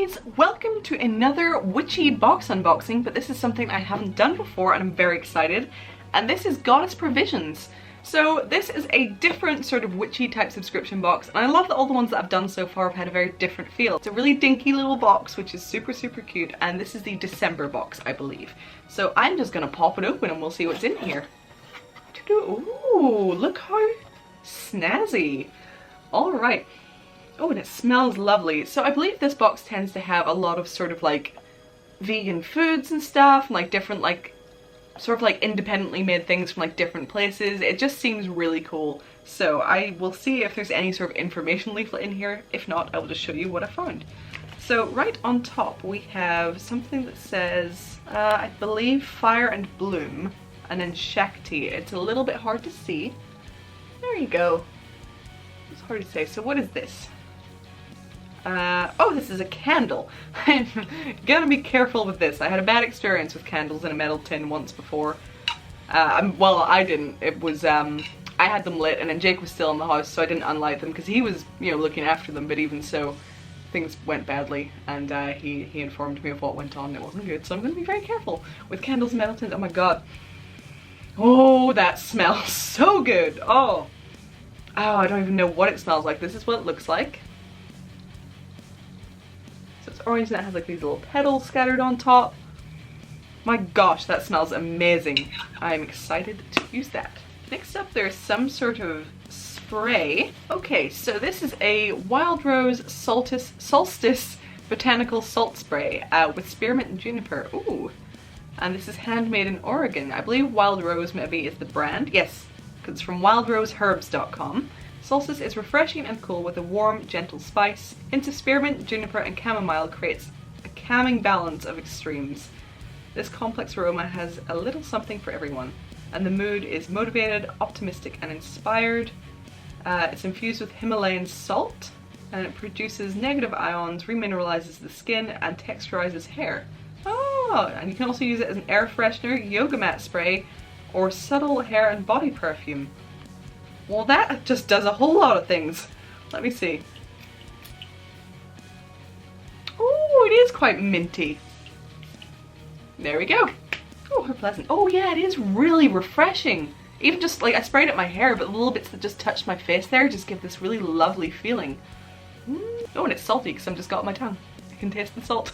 guys, welcome to another witchy box unboxing, but this is something I haven't done before and I'm very excited. And this is Goddess Provisions. So this is a different sort of witchy type subscription box, and I love that all the ones that I've done so far have had a very different feel. It's a really dinky little box which is super cute, and this is the December box, I believe. So I'm just gonna pop it open and we'll see what's in here. Ooh, look how snazzy. Alright. Oh, and it smells lovely. So I believe this box tends to have a lot of sort of like vegan foods and stuff, and like different like sort of like independently made things from like different places. It just seems really cool. So I will see if there's any sort of information leaflet in here. If not, I will just show you what I found. So right on top we have something that says, I believe Fire and Bloom, and then Shakti. It's a little bit hard to see. There you go. It's hard to say. So what is this? Oh, this is a candle. I'm gonna be careful with this. I had a bad experience with candles in a metal tin once before. Well, I didn't. It was, I had them lit and then Jake was still in the house, so I didn't unlight them because he was, you know, looking after them, but even so, things went badly, and he informed me of what went on and it wasn't good, so I'm gonna be very careful with candles and metal tins. Oh my god. Oh, that smells so good. Oh, I don't even know what it smells like. This is what it looks like. So it's orange and it has like these little petals scattered on top. My gosh, that smells amazing. I'm excited to use that. Next up, there's some sort of spray. Okay, so this is a Wild Rose Solstice Botanical Salt Spray with spearmint and juniper. Ooh. And this is handmade in Oregon. I believe Wild Rose maybe is the brand. Yes, because it's from wildroseherbs.com. Solstice is refreshing and cool with a warm, gentle spice. Hints of spearmint, juniper, and chamomile creates a calming balance of extremes. This complex aroma has a little something for everyone, and the mood is motivated, optimistic, and inspired. It's infused with Himalayan salt, and it produces negative ions, remineralizes the skin, and texturizes hair. Oh, and you can also use it as an air freshener, yoga mat spray, or subtle hair and body perfume. Well, that just does a whole lot of things. Let me see. Oh, it is quite minty. There we go. Oh, how pleasant. Oh yeah, it is really refreshing. Even just like, I sprayed it my hair, but the little bits that just touched my face there just give this really lovely feeling. Oh, and it's salty because I've just got it on my tongue. I can taste the salt.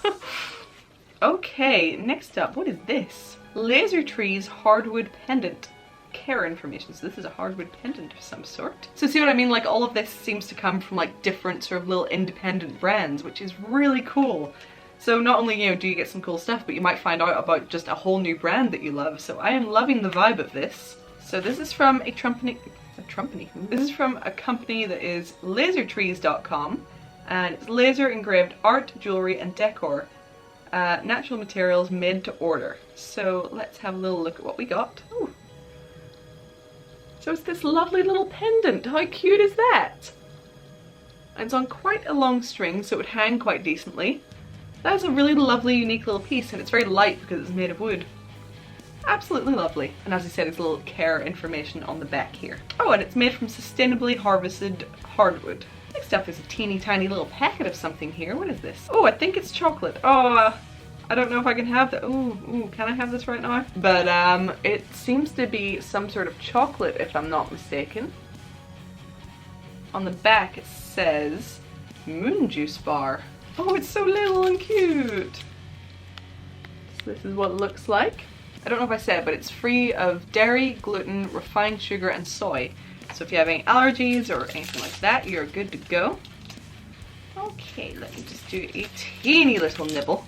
Okay, next up, what is this? Laser Trees Hardwood Pendant. Care information. So this is a hardwood pendant of some sort. So see what I mean? Like all of this seems to come from like different sort of little independent brands, which is really cool. So not only, you know, do you get some cool stuff, but you might find out about just a whole new brand that you love. So I am loving the vibe of this. So this is from This is from a company that is lasertrees.com, and it's laser engraved art, jewelry, and decor. Natural materials made to order. So let's have a little look at what we got. Ooh. So it's this lovely little pendant. How cute is that? And it's on quite a long string, so it would hang quite decently. That's a really lovely, unique little piece, and it's very light because it's made of wood. Absolutely lovely. And as I said, there's a little care information on the back here. Oh, and it's made from sustainably harvested hardwood. Next up, there's a teeny tiny little packet of something here. What is this? Oh, I think it's chocolate. Oh, I don't know if I can have that. Ooh, can I have this right now? But it seems to be some sort of chocolate, if I'm not mistaken. On the back it says Moon Juice Bar. Oh, it's so little and cute. So this is what it looks like. I don't know if I said, but it's free of dairy, gluten, refined sugar, and soy. So if you have any allergies or anything like that, you're good to go. Okay, let me just do a teeny little nibble.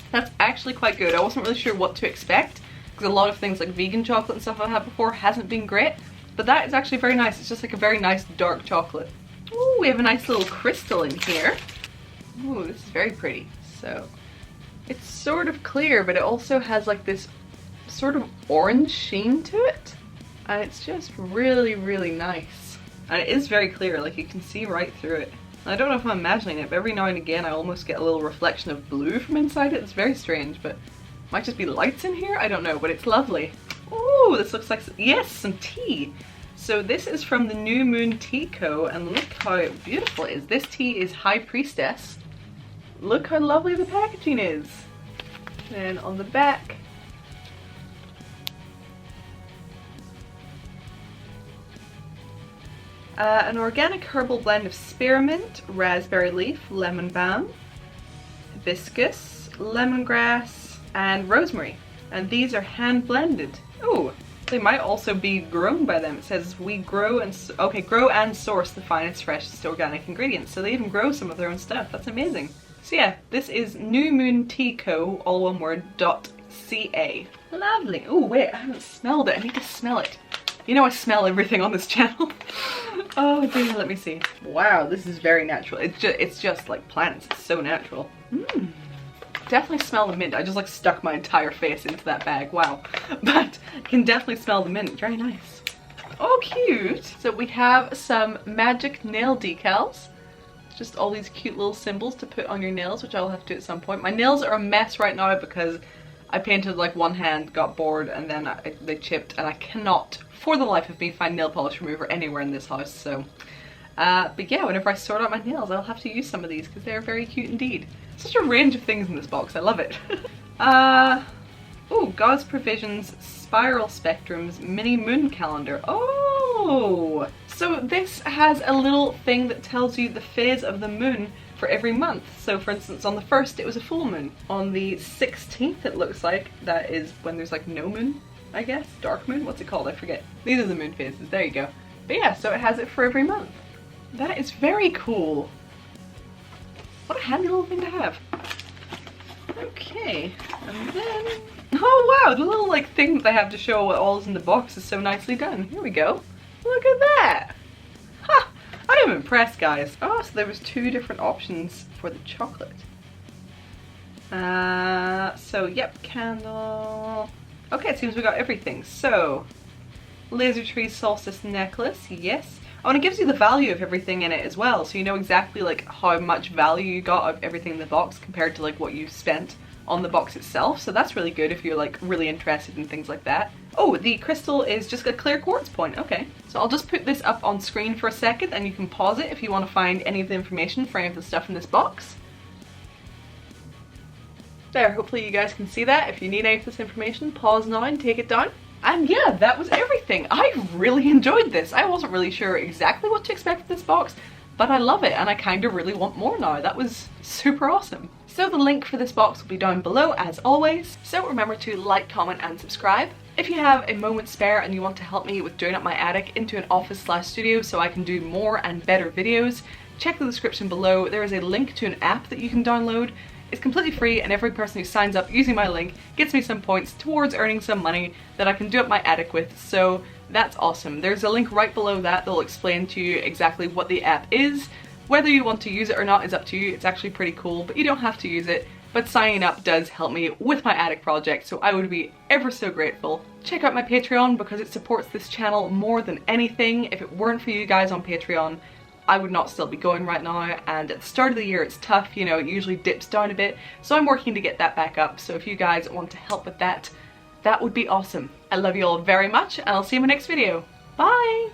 That's actually quite good. I wasn't really sure what to expect because a lot of things like vegan chocolate and stuff I've had before hasn't been great, but that is actually very nice. It's just like a very nice dark chocolate. Ooh, we have a nice little crystal in here. Ooh, this is very pretty. So it's sort of clear, but it also has like this sort of orange sheen to it, and it's just really nice, and it is very clear, like you can see right through it. I don't know if I'm imagining it, but every now and again I almost get a little reflection of blue from inside it. It's very strange, but it might just be lights in here, I don't know, but it's lovely. Ooh, this looks like, yes, some tea. So this is from the New Moon Tea Co. and look how beautiful it is. This tea is High Priestess. Look how lovely the packaging is. And on the back, an organic herbal blend of spearmint, raspberry leaf, lemon balm, hibiscus, lemongrass, and rosemary. And these are hand blended. Oh, they might also be grown by them. It says we grow and grow and source the finest, freshest organic ingredients. So they even grow some of their own stuff. That's amazing. So yeah, this is New Moon Tea Co. all one word .ca. Lovely. Oh wait, I haven't smelled it. I need to smell it. You know I smell everything on this channel. Oh dear, let me see. Wow, this is very natural. It's just like plants. It's so natural. Definitely smell the mint. I just like stuck my entire face into that bag. Wow. But I can definitely smell the mint. Very nice. Oh, cute. So we have some magic nail decals. Just all these cute little symbols to put on your nails, which I'll have to do at some point. My nails are a mess right now because I painted like one hand, got bored, and then they chipped, and I cannot, for the life of me, find nail polish remover anywhere in this house, so. But yeah, whenever I sort out my nails, I'll have to use some of these because they're very cute indeed. Such a range of things in this box, I love it. Oh, God's Provisions Spiral Spectrums Mini Moon Calendar. Oh! So this has a little thing that tells you the phase of the moon for every month. So for instance, on the 1st it was a full moon. On the 16th it looks like that is when there's like no moon, I guess. Dark moon? What's it called? I forget. These are the moon phases. There you go. But yeah, so it has it for every month. That is very cool. What a handy little thing to have. Okay, and then, oh wow, the little like thing that they have to show what all is in the box is so nicely done. Here we go. Look at that. Ha! I am impressed, guys. Oh, so there was 2 different options for the chocolate. So yep, candle. Okay, it seems we got everything. So, laser tree solstice necklace, yes. Oh, and it gives you the value of everything in it as well, so you know exactly like how much value you got of everything in the box compared to like what you spent on the box itself, so that's really good if you're like really interested in things like that. Oh, the crystal is just a clear quartz point. Okay, so I'll just put this up on screen for a second and you can pause it if you want to find any of the information for any of the stuff in this box. There, hopefully you guys can see that. If you need any of this information, pause now and take it down. And yeah, that was everything. I really enjoyed this. I wasn't really sure exactly what to expect from this box, but I love it and I kind of really want more now. That was super awesome. So the link for this box will be down below as always. So remember to like, comment and subscribe. If you have a moment spare and you want to help me with doing up my attic into an office/studio so I can do more and better videos, check the description below. There is a link to an app that you can download. It's completely free and every person who signs up using my link gets me some points towards earning some money that I can do up my attic with, so that's awesome. There's a link right below that that'll explain to you exactly what the app is. Whether you want to use it or not is up to you. It's actually pretty cool, but you don't have to use it. But signing up does help me with my attic project, so I would be ever so grateful. Check out my Patreon because it supports this channel more than anything. If it weren't for you guys on Patreon, I would not still be going right now, and at the start of the year it's tough, you know, it usually dips down a bit, so I'm working to get that back up. So if you guys want to help with that, that would be awesome. I love you all very much and I'll see you in my next video. Bye!